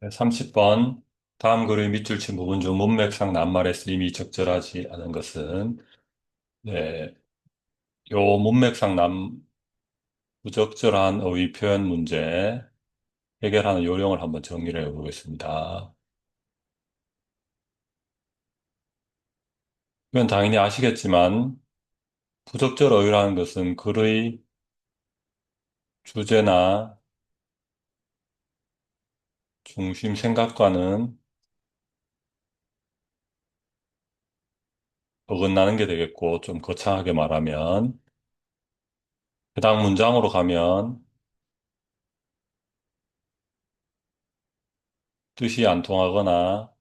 30번. 다음 그림 밑줄 친 부분 중 문맥상 낱말의 쓰임이 적절하지 않은 것은, 네, 요 문맥상 부적절한 어휘 표현 문제 해결하는 요령을 한번 정리를 해보겠습니다. 이건 당연히 아시겠지만, 부적절 어휘라는 것은 글의 주제나 중심 생각과는 어긋나는 게 되겠고, 좀 거창하게 말하면, 해당 문장으로 가면 뜻이 안 통하거나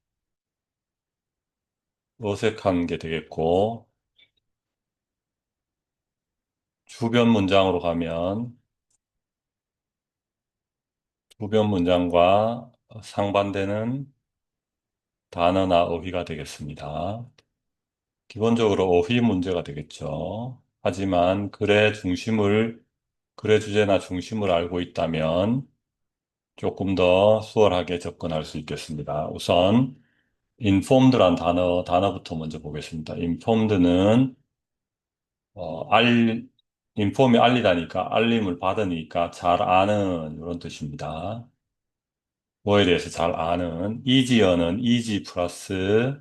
어색한 게 되겠고, 주변 문장으로 가면 주변 문장과 상반되는 단어나 어휘가 되겠습니다. 기본적으로 어휘 문제가 되겠죠. 하지만 글의 주제나 중심을 알고 있다면 조금 더 수월하게 접근할 수 있겠습니다. 우선 informed란 단어부터 먼저 보겠습니다. informed는 어, 알, inform이 알리다니까, 알림을 받으니까 잘 아는 이런 뜻입니다. 뭐에 대해서 잘 아는. easier는 easy 플러스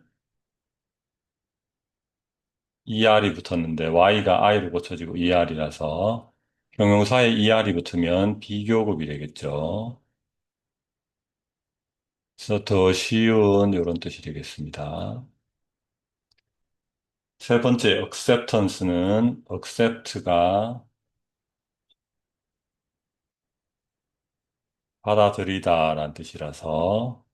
er이 붙었는데 y가 i로 고쳐지고 er이라서 형용사에 er이 붙으면 비교급이 되겠죠. 그래서 더 쉬운 이런 뜻이 되겠습니다. 세 번째 acceptance는 accept가 받아들이다 라는 뜻이라서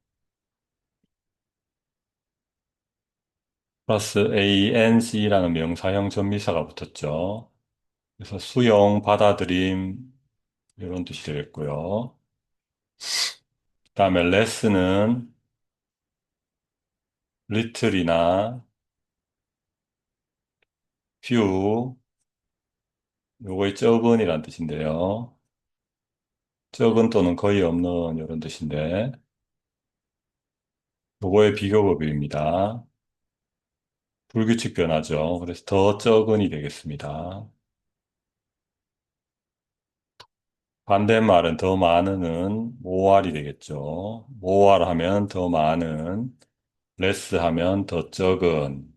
플러스 anc라는 명사형 전미사가 붙었죠. 그래서 수용, 받아들임 이런 뜻이 되겠고요. 그다음에 less는 little이나 few, 요거의 적은이란 뜻인데요. 적은 또는 거의 없는 이런 뜻인데, 요거의 비교급입니다. 불규칙 변화죠. 그래서 더 적은이 되겠습니다. 반대말은 더 많은은 모알이 되겠죠. 모알 하면 더 많은, less 하면 더 적은.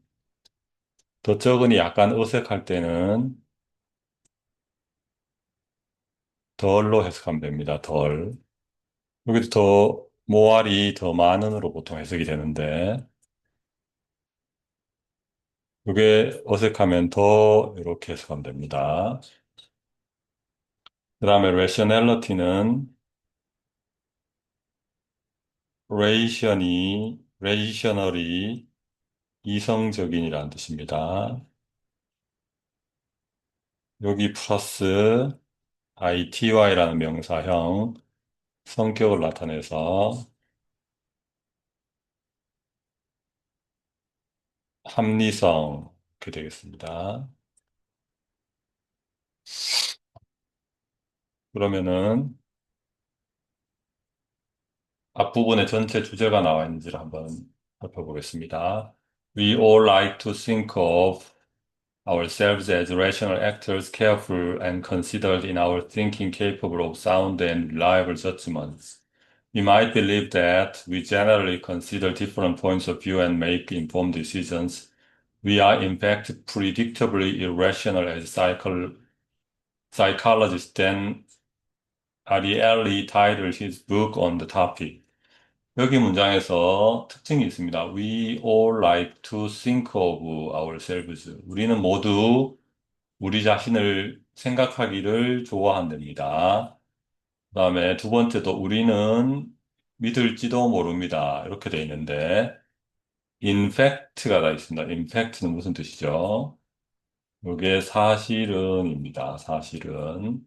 더 적은이 약간 어색할 때는 덜로 해석하면 됩니다. 덜. 여기도 모알이 더 많은으로 보통 해석이 되는데, 이게 어색하면 더 이렇게 해석하면 됩니다. 그 다음에 rationality는 rationally 이성적인이라는 뜻입니다. 여기 플러스 ity라는 명사형 성격을 나타내서 합리성 이렇게 되겠습니다. 그러면은 앞부분에 전체 주제가 나와 있는지를 한번 살펴보겠습니다. We all like to think of ourselves as rational actors, careful and considered in our thinking, capable of sound and reliable judgments. We might believe that we generally consider different points of view and make informed decisions. We are, in fact, predictably irrational as psychologists. Then Ariely titled his book on the topic. 여기 문장에서 특징이 있습니다. We all like to think of ourselves. 우리는 모두 우리 자신을 생각하기를 좋아한답니다. 그다음에 두 번째도 우리는 믿을지도 모릅니다. 이렇게 돼 있는데 in fact가 다 있습니다. in fact는 무슨 뜻이죠? 이게 사실은입니다. 사실은.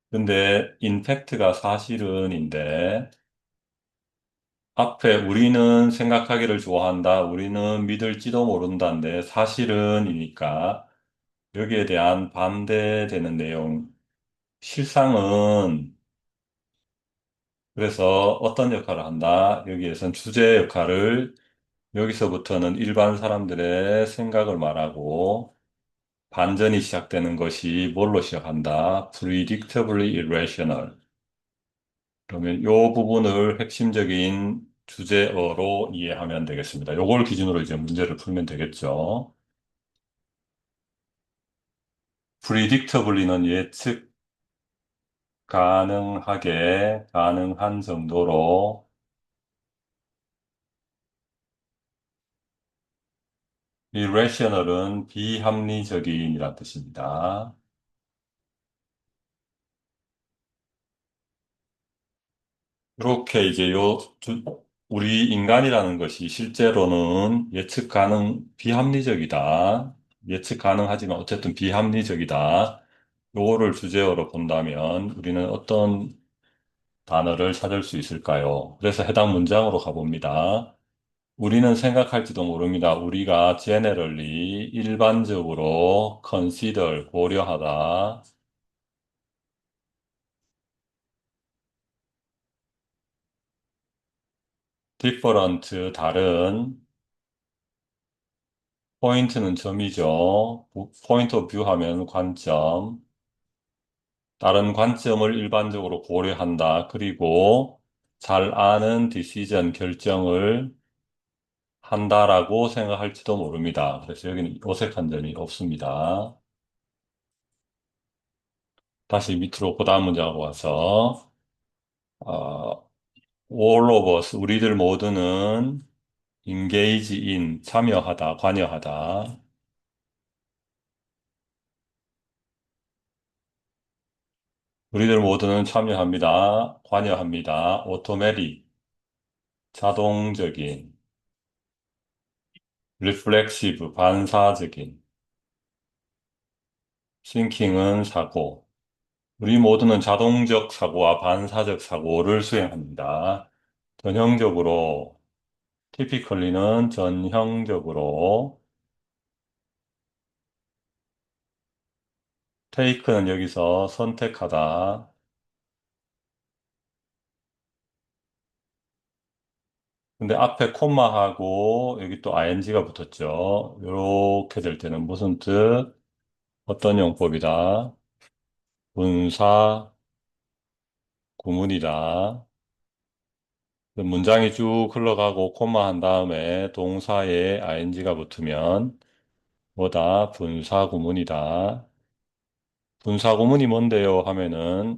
근데 in fact가 사실은인데 앞에 우리는 생각하기를 좋아한다. 우리는 믿을지도 모른다인데 사실은이니까 여기에 대한 반대되는 내용. 실상은 그래서 어떤 역할을 한다? 여기에선 주제 역할을 여기서부터는 일반 사람들의 생각을 말하고 반전이 시작되는 것이 뭘로 시작한다? predictably irrational. 그러면 이 부분을 핵심적인 주제어로 이해하면 되겠습니다. 요걸 기준으로 이제 문제를 풀면 되겠죠. predictably는 예측 가능하게 가능한 정도로 irrational은 비합리적인이란 뜻입니다. 이렇게 이제 우리 인간이라는 것이 실제로는 예측 가능, 비합리적이다. 예측 가능하지만 어쨌든 비합리적이다. 요거를 주제어로 본다면 우리는 어떤 단어를 찾을 수 있을까요? 그래서 해당 문장으로 가봅니다. 우리는 생각할지도 모릅니다. 우리가 generally 일반적으로 consider 고려하다. different 다른 포인트는 점이죠. 포인트 오브 뷰 하면 관점. 다른 관점을 일반적으로 고려한다. 그리고 잘 아는 디시전 결정을 한다라고 생각할지도 모릅니다. 그래서 여기는 어색한 점이 없습니다. 다시 밑으로 그 다음 문장으로 와서 어, all of us, 우리들 모두는 engage in, 참여하다, 관여하다. 우리들 모두는 참여합니다. 관여합니다. automatic, 자동적인, reflexive, 반사적인, thinking은 사고. 우리 모두는 자동적 사고와 반사적 사고를 수행합니다. 전형적으로, typically는 전형적으로, take는 여기서 선택하다. 근데 앞에 콤마하고 여기 또 ing가 붙었죠. 이렇게 될 때는 무슨 뜻? 어떤 용법이다? 분사 구문이다. 그 문장이 쭉 흘러가고 콤마 한 다음에 동사에 ing가 붙으면 뭐다? 분사 구문이다. 분사 구문이 뭔데요? 하면은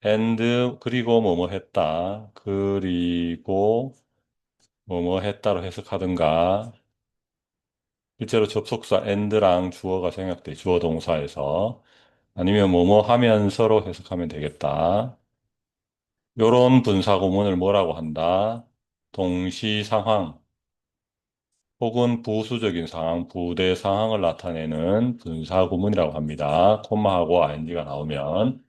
and 그리고 뭐뭐 했다. 그리고 뭐뭐 했다로 해석하든가 실제로 접속사 and랑 주어가 생략돼 주어 동사에서 아니면 뭐뭐 하면서로 해석하면 되겠다. 요런 분사 구문을 뭐라고 한다? 동시 상황 혹은 부수적인 상황, 부대 상황을 나타내는 분사 구문이라고 합니다. 콤마하고 ing가 나오면.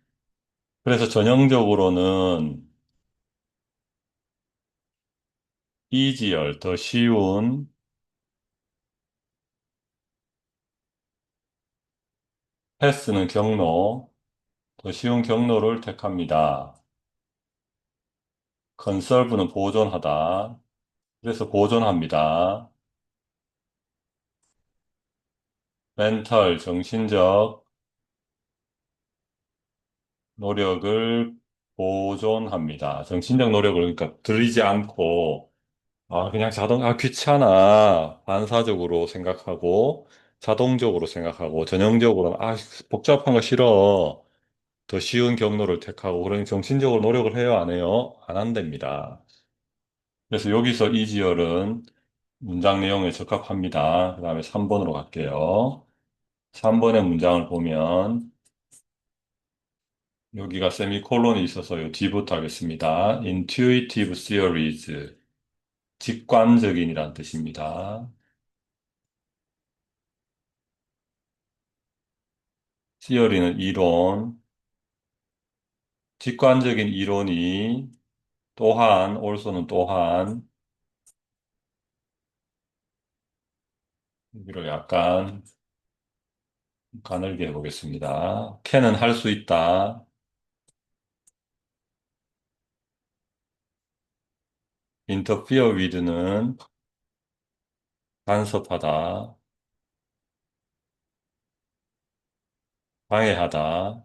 그래서 전형적으로는 easier, 더 쉬운, 패스는 경로, 더 쉬운 경로를 택합니다. conserve는 보존하다. 그래서 보존합니다. mental, 정신적 노력을 보존합니다. 정신적 노력을 그러니까 들이지 않고 그냥 귀찮아. 반사적으로 생각하고, 자동적으로 생각하고, 전형적으로는, 복잡한 거 싫어. 더 쉬운 경로를 택하고, 그러니 정신적으로 노력을 해요, 안 해요? 안 한답니다. 그래서 여기서 이지열은 문장 내용에 적합합니다. 그 다음에 3번으로 갈게요. 3번의 문장을 보면, 여기가 세미콜론이 있어서 요 뒤부터 하겠습니다. Intuitive theories, 직관적인이란 뜻입니다. theory는 이론, 직관적인 이론이 또한, also는 또한, 여기를 약간 가늘게 해보겠습니다. can은 할 수 있다. interfere with는 간섭하다, 방해하다,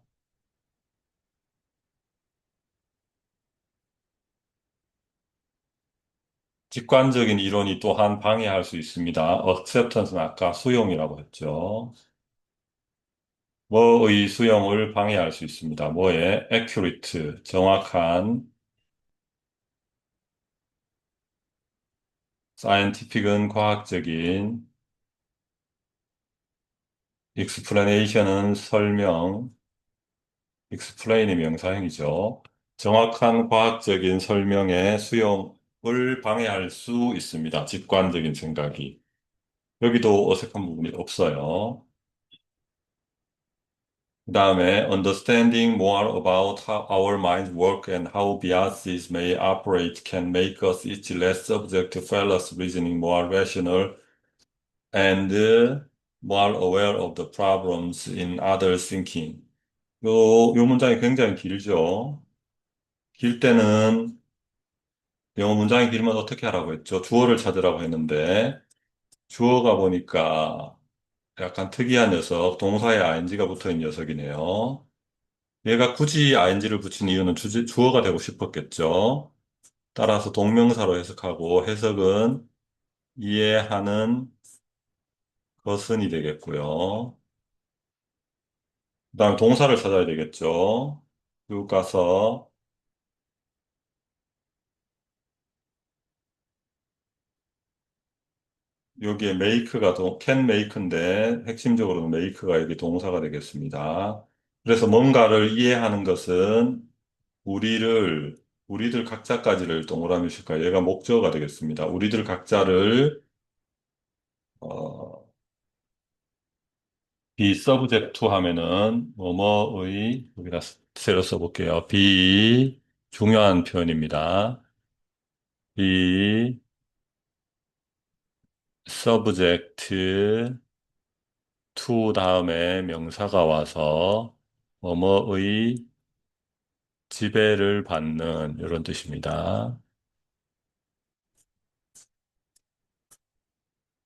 직관적인 이론이 또한 방해할 수 있습니다. acceptance는 아까 수용이라고 했죠. 뭐의 수용을 방해할 수 있습니다. 뭐의 accurate, 정확한, scientific은 과학적인, explanation은 설명, explain이 명사형이죠. 정확한 과학적인 설명의 수용을 방해할 수 있습니다. 직관적인 생각이. 여기도 어색한 부분이 없어요. 그 다음에 understanding more about how our minds work and how biases may operate can make us each less subject to fallacious reasoning, more rational, and more aware of the problems in others' thinking. 요 문장이 굉장히 길죠. 길 때는 영어 문장이 길면 어떻게 하라고 했죠? 주어를 찾으라고 했는데 주어가 보니까 약간 특이한 녀석, 동사에 ing가 붙어 있는 녀석이네요. 얘가 굳이 ing를 붙인 이유는 주어가 되고 싶었겠죠. 따라서 동명사로 해석하고 해석은 이해하는 것은이 되겠고요. 그다음 동사를 찾아야 되겠죠. 쭉 가서 여기에 make가 can make인데 핵심적으로는 make가 여기 동사가 되겠습니다. 그래서 뭔가를 이해하는 것은 우리들 각자까지를 동그라미 칠까요? 얘가 목적어가 되겠습니다. 우리들 각자를 어, be subject to 하면은 뭐뭐의 여기다 새로 써볼게요. be 중요한 표현입니다. be subject to 다음에 명사가 와서 뭐뭐의 지배를 받는 이런 뜻입니다.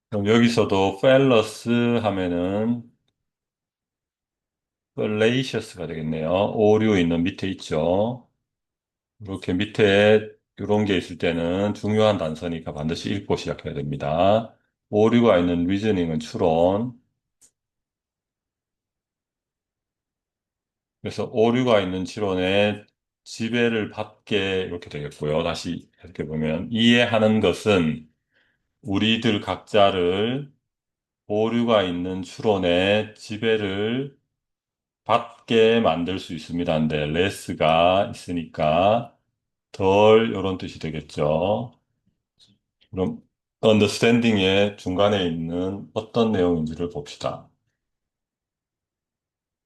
그럼 여기서도 fallacious 하면은 fallacious가 되겠네요. 오류 있는 밑에 있죠. 이렇게 밑에 이런 게 있을 때는 중요한 단서니까 반드시 읽고 시작해야 됩니다. 오류가 있는 리즈닝은 추론. 그래서 오류가 있는 추론에 지배를 받게 이렇게 되겠고요. 다시 이렇게 보면 이해하는 것은 우리들 각자를 오류가 있는 추론에 지배를 받게 만들 수 있습니다. 근데 레스가 있으니까 덜 이런 뜻이 되겠죠. 그럼 understanding의 중간에 있는 어떤 내용인지를 봅시다.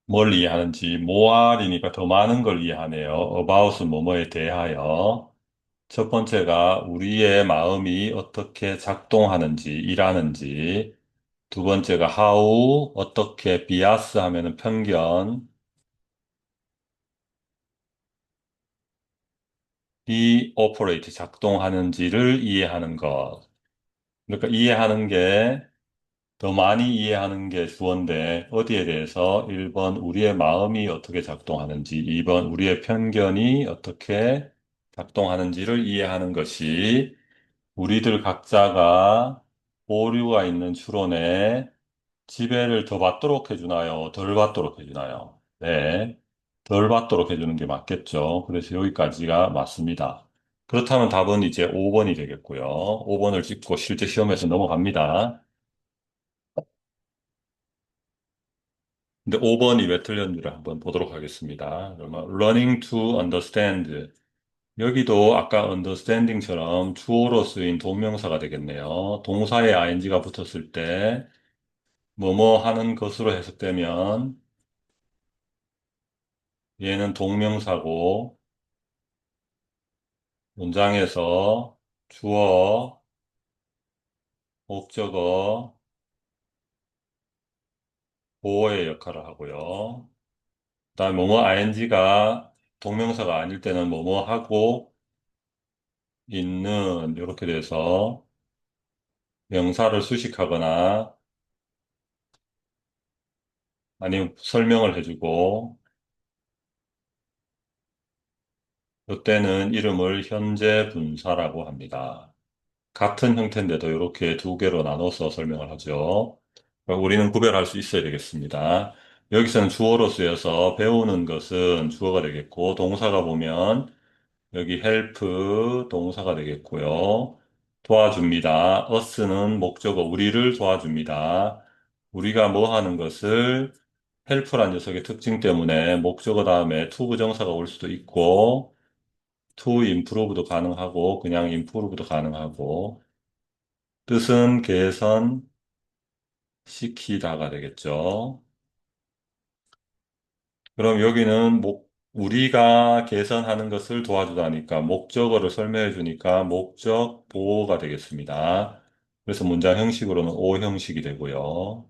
뭘 이해하는지, more이니까 더 많은 걸 이해하네요. about은 뭐뭐에 대하여. 첫 번째가 우리의 마음이 어떻게 작동하는지, 일하는지. 두 번째가 how, 어떻게 bias 하면은 편견, 이 operate, 작동하는지를 이해하는 것. 그러니까 이해하는 게 더 많이 이해하는 게 주어인데 어디에 대해서 1번 우리의 마음이 어떻게 작동하는지 2번 우리의 편견이 어떻게 작동하는지를 이해하는 것이 우리들 각자가 오류가 있는 추론에 지배를 더 받도록 해주나요? 덜 받도록 해주나요? 네, 덜 받도록 해주는 게 맞겠죠. 그래서 여기까지가 맞습니다. 그렇다면 답은 이제 5번이 되겠고요. 5번을 찍고 실제 시험에서 넘어갑니다. 근데 5번이 왜 틀렸는지를 한번 보도록 하겠습니다. 그러면 learning to understand. 여기도 아까 understanding처럼 주어로 쓰인 동명사가 되겠네요. 동사에 ing가 붙었을 때 뭐뭐 하는 것으로 해석되면 얘는 동명사고 문장에서 주어, 목적어, 보어의 역할을 하고요. 그다음에 뭐뭐 ing가 동명사가 아닐 때는 뭐뭐 하고 있는 이렇게 돼서 명사를 수식하거나 아니면 설명을 해주고 이때는 이름을 현재 분사라고 합니다. 같은 형태인데도 이렇게 두 개로 나눠서 설명을 하죠. 그러니까 우리는 구별할 수 있어야 되겠습니다. 여기서는 주어로 쓰여서 배우는 것은 주어가 되겠고 동사가 보면 여기 help 동사가 되겠고요. 도와줍니다. us는 목적어 우리를 도와줍니다. 우리가 뭐 하는 것을 help란 녀석의 특징 때문에 목적어 다음에 to 부정사가 올 수도 있고 to improve도 가능하고 그냥 improve도 가능하고 뜻은 개선시키다가 되겠죠. 그럼 여기는 우리가 개선하는 것을 도와주다니까 목적어를 설명해 주니까 목적 보호가 되겠습니다. 그래서 문장 형식으로는 O 형식이 되고요.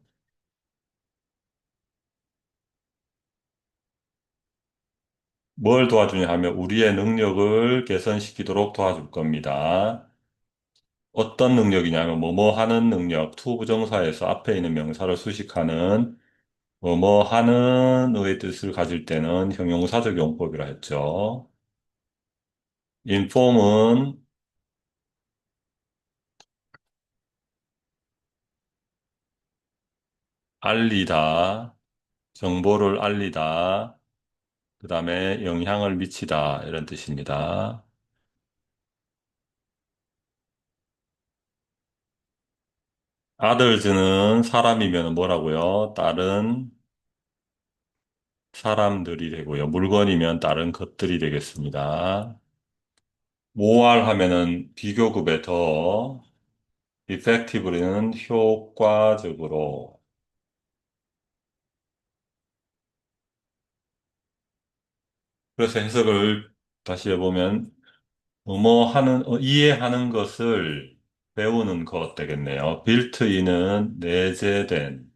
뭘 도와주냐 하면 우리의 능력을 개선시키도록 도와줄 겁니다. 어떤 능력이냐면 뭐뭐 하는 능력, 투 부정사에서 앞에 있는 명사를 수식하는 뭐뭐 하는의 뜻을 가질 때는 형용사적 용법이라 했죠. inform은 알리다, 정보를 알리다, 그 다음에 영향을 미치다, 이런 뜻입니다. others는 사람이면 뭐라고요? 다른 사람들이 되고요. 물건이면 다른 것들이 되겠습니다. more 하면은 비교급에 더, effectively는 효과적으로. 그래서 해석을 다시 해보면 이해하는 것을 배우는 것 되겠네요. built-in은 내재된,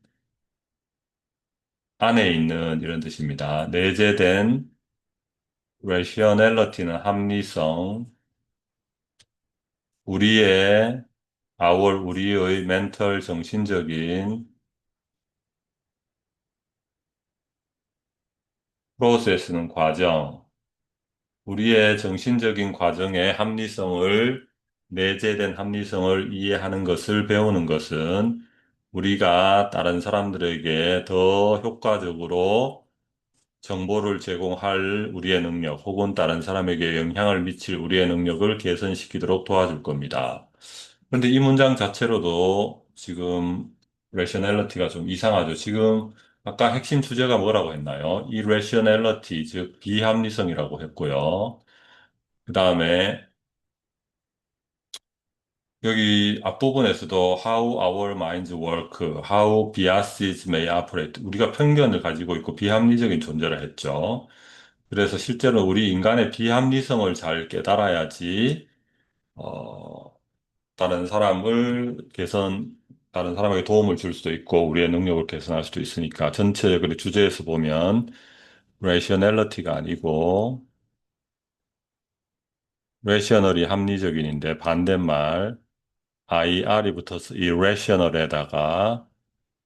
안에 있는 이런 뜻입니다. 내재된 rationality는 합리성, 우리의, 우리의 mental 정신적인 process는 과정, 우리의 정신적인 과정의 합리성을, 내재된 합리성을 이해하는 것을 배우는 것은 우리가 다른 사람들에게 더 효과적으로 정보를 제공할 우리의 능력 혹은 다른 사람에게 영향을 미칠 우리의 능력을 개선시키도록 도와줄 겁니다. 그런데 이 문장 자체로도 지금 rationality가 좀 이상하죠. 지금 아까 핵심 주제가 뭐라고 했나요? irrationality, 즉 비합리성이라고 했고요. 그 다음에 여기 앞부분에서도 how our minds work, how biases may operate. 우리가 편견을 가지고 있고 비합리적인 존재를 했죠. 그래서 실제로 우리 인간의 비합리성을 잘 깨달아야지, 어, 다른 사람을 다른 사람에게 도움을 줄 수도 있고, 우리의 능력을 개선할 수도 있으니까, 전체적으로 주제에서 보면, rationality가 아니고, rational이 합리적인인데, 반대말, ir이 붙어서 irrational에다가,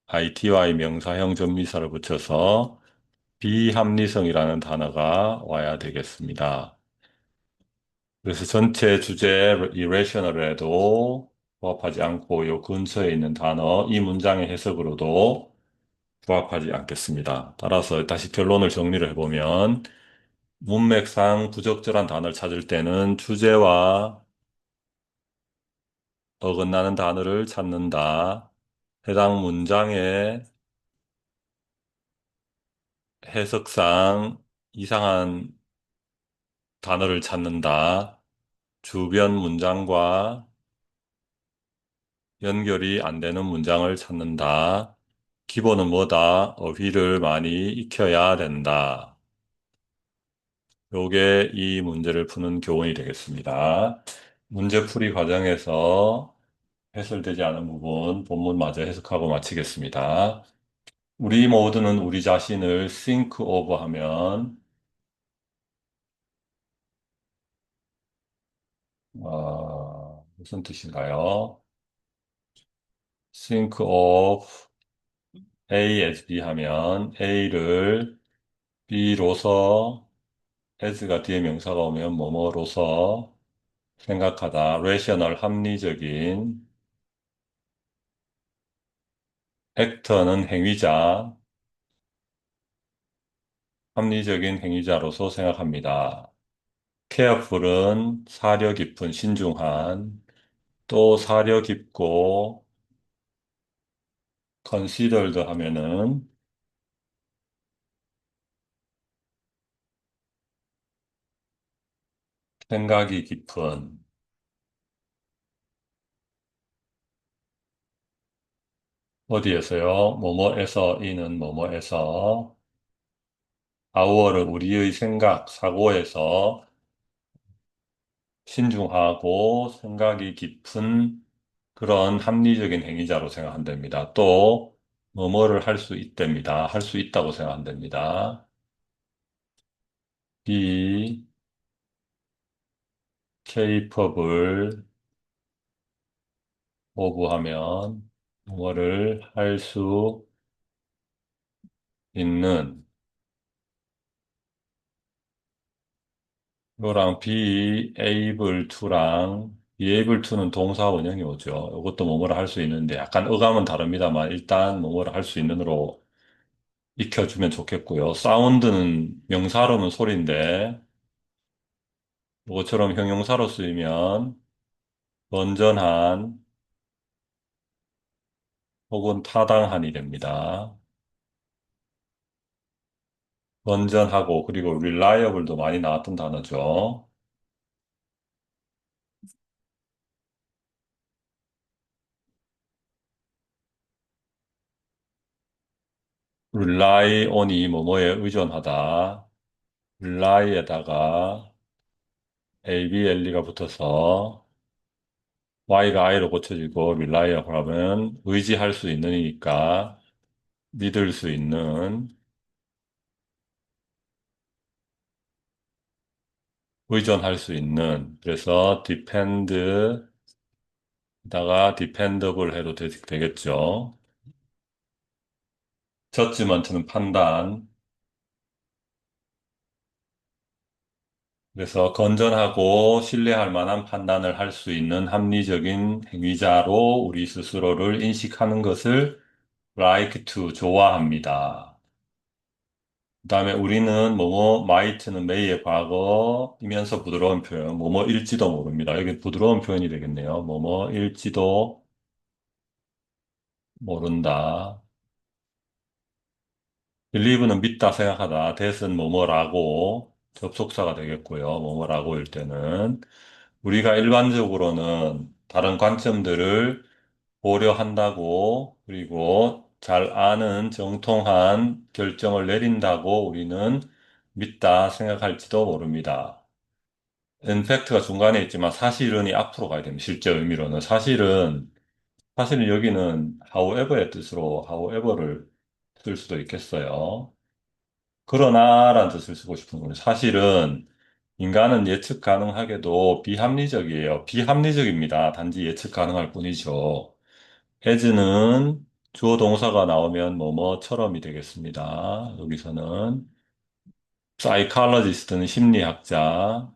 ity 명사형 전미사를 붙여서, 비합리성이라는 단어가 와야 되겠습니다. 그래서 전체 주제 irrational에도 부합하지 않고 요 근처에 있는 단어 이 문장의 해석으로도 부합하지 않겠습니다. 따라서 다시 결론을 정리를 해보면 문맥상 부적절한 단어를 찾을 때는 주제와 어긋나는 단어를 찾는다. 해당 문장의 해석상 이상한 단어를 찾는다. 주변 문장과 연결이 안 되는 문장을 찾는다. 기본은 뭐다? 어휘를 많이 익혀야 된다. 요게 이 문제를 푸는 교훈이 되겠습니다. 문제풀이 과정에서 해설되지 않은 부분 본문마저 해석하고 마치겠습니다. 우리 모두는 우리 자신을 think of 하면 무슨 뜻인가요? think of A as B 하면 A를 B로서 as가 뒤에 명사가 오면 뭐뭐로서 생각하다. rational 합리적인 actor는 행위자, 합리적인 행위자로서 생각합니다. careful은 사려 깊은, 신중한, 또 사려 깊고 considered 하면은 생각이 깊은, 어디에서요? 뭐뭐에서, 이는 뭐뭐에서, our를 우리의 생각, 사고에서 신중하고 생각이 깊은 그런 합리적인 행위자로 생각한답니다. 또, 뭐뭐를 할 수 있답니다. 할 수 있다고 생각한답니다. be capable of 하면 뭐뭐를 할 수 있는 이거랑 be able to랑 be able to는 동사 원형이 오죠. 이것도 뭐뭐를 할 수 있는데 약간 어감은 다릅니다만 일단 뭐뭐를 할 수 있는으로 익혀주면 좋겠고요. 사운드는 명사로는 소리인데 이것처럼 형용사로 쓰이면 건전한 혹은 타당한이 됩니다. 건전하고 그리고 reliable도 많이 나왔던 단어죠. rely on이 뭐뭐에 의존하다. rely에다가 abl가 붙어서 y가 i로 고쳐지고 reliable 하면 의지할 수 있는이니까 믿을 수 있는 의존할 수 있는 그래서 depend다가 dependable 해도 되겠죠. judgment는 판단. 그래서 건전하고 신뢰할 만한 판단을 할 수 있는 합리적인 행위자로 우리 스스로를 인식하는 것을 like to 좋아합니다. 그다음에 우리는 뭐뭐 might는 may의 과거이면서 부드러운 표현, 뭐뭐일지도 모릅니다. 여기 부드러운 표현이 되겠네요. 뭐뭐일지도 모른다. believe는 믿다 생각하다. that은 뭐뭐라고 접속사가 되겠고요. 뭐뭐라고일 때는 우리가 일반적으로는 다른 관점들을 고려한다고 그리고 잘 아는 정통한 결정을 내린다고 우리는 믿다 생각할지도 모릅니다. 인팩트가 중간에 있지만 사실은이 앞으로 가야 됩니다. 실제 의미로는 사실은 여기는 however의 뜻으로 however를 쓸 수도 있겠어요. 그러나라는 뜻을 쓰고 싶은 거예요. 사실은 인간은 예측 가능하게도 비합리적이에요. 비합리적입니다. 단지 예측 가능할 뿐이죠. as는 주어 동사가 나오면 뭐뭐처럼이 되겠습니다. 여기서는 psychologist는 심리학자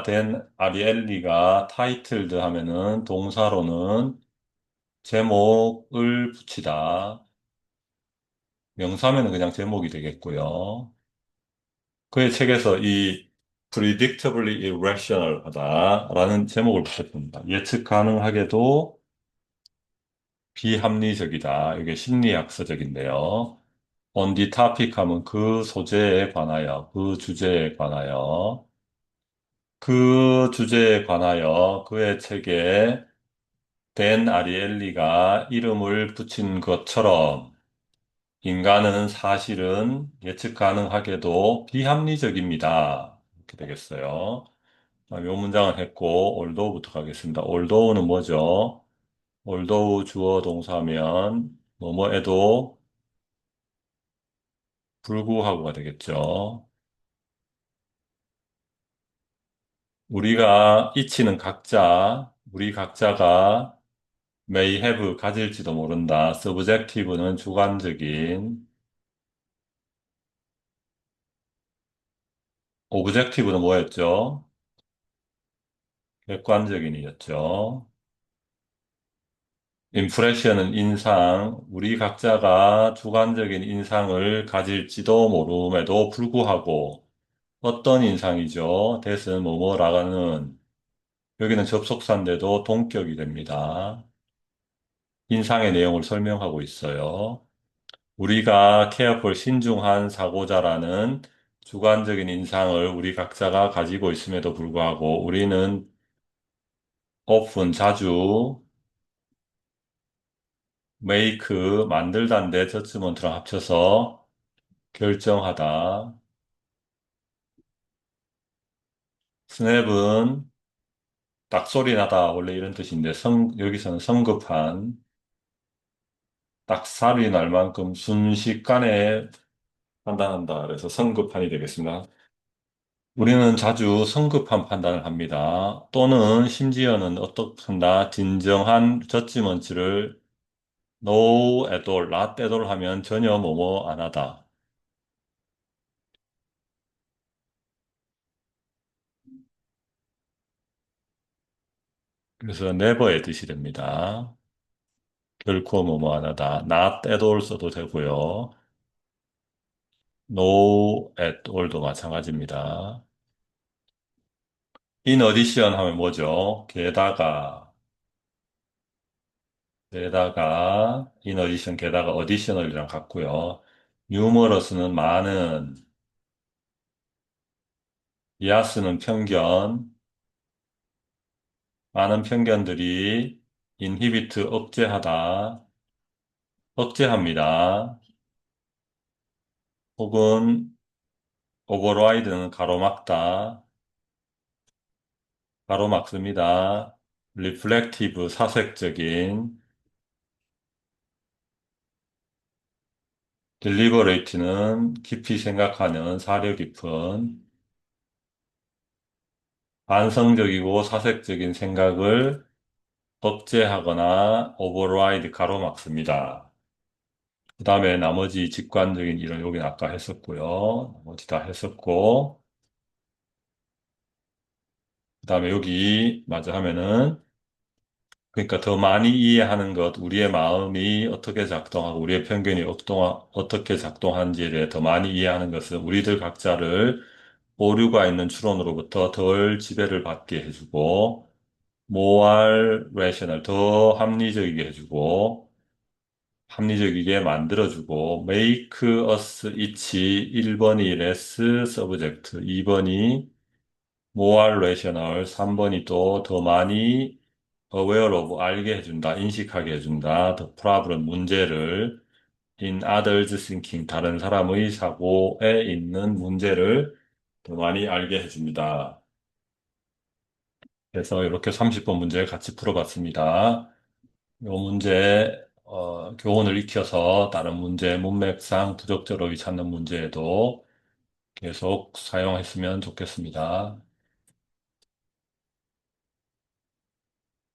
된 아리엘리가 titled 하면은 동사로는 제목을 붙이다. 명사면은 그냥 제목이 되겠고요. 그의 책에서 이 predictably irrational 하다라는 제목을 붙였습니다. 예측 가능하게도 비합리적이다. 이게 심리학서적인데요. on the topic 하면 그 소재에 관하여, 그 주제에 관하여, 그 주제에 관하여 그의 책에 댄 아리엘리가 이름을 붙인 것처럼 인간은 사실은 예측 가능하게도 비합리적입니다. 이렇게 되겠어요. 요 문장을 했고, although부터 가겠습니다. although는 뭐죠? although 주어 동사면, 뭐뭐에도 불구하고가 되겠죠. 우리 각자가 may have 가질지도 모른다. subjective는 주관적인, objective는 뭐였죠? 객관적인이었죠. impression은 인상, 우리 각자가 주관적인 인상을 가질지도 모rum에도 불구하고 어떤 인상이죠? that은 뭐뭐라는 여기는 접속사인데도 동격이 됩니다. 인상의 내용을 설명하고 있어요. 우리가 careful, 신중한 사고자라는 주관적인 인상을 우리 각자가 가지고 있음에도 불구하고 우리는 often, 자주 make, 만들다인데 저스먼트랑 합쳐서 결정하다. snap은 딱 소리 나다 원래 이런 뜻인데 여기서는 성급한 딱 살이 날 만큼 순식간에 판단한다. 그래서 성급한이 되겠습니다. 우리는 자주 성급한 판단을 합니다. 또는 심지어는 어떻게 한다. 진정한 저지먼트를 no at all, not at all 하면 전혀 뭐뭐 안 하다. 그래서 never의 뜻이 됩니다. 결코 뭐뭐 안 하다. not at all 써도 되고요. no at all도 마찬가지입니다. in addition 하면 뭐죠? 게다가 in addition 게다가 additional이랑 같고요. numerous는 많은, 비아스는 편견, 많은 편견들이 inhibit 억제하다, 억제합니다. 혹은 override는 가로막다, 가로막습니다. reflective 사색적인, deliberate는 깊이 생각하는 사려 깊은, 반성적이고 사색적인 생각을 억제하거나 override 가로막습니다. 그 다음에 나머지 직관적인 이론 여기는 아까 했었고요. 나머지 다 했었고, 그 다음에 여기 마저 하면은 그러니까 더 많이 이해하는 것, 우리의 마음이 어떻게 작동하고 우리의 편견이 어떻게 작동하는지에 대해 더 많이 이해하는 것은 우리들 각자를 오류가 있는 추론으로부터 덜 지배를 받게 해주고 more rational, 더 합리적이게 해주고 합리적이게 만들어주고 make us each 1번이 less subject, 2번이 more rational, 3번이 또 더 많이 aware of, 알게 해준다, 인식하게 해준다, the problem, 문제를 in others thinking, 다른 사람의 사고에 있는 문제를 더 많이 알게 해줍니다. 그래서 이렇게 30번 문제 같이 풀어봤습니다. 이 문제, 교훈을 익혀서 다른 문제, 문맥상 부적절어의 찾는 문제에도 계속 사용했으면 좋겠습니다.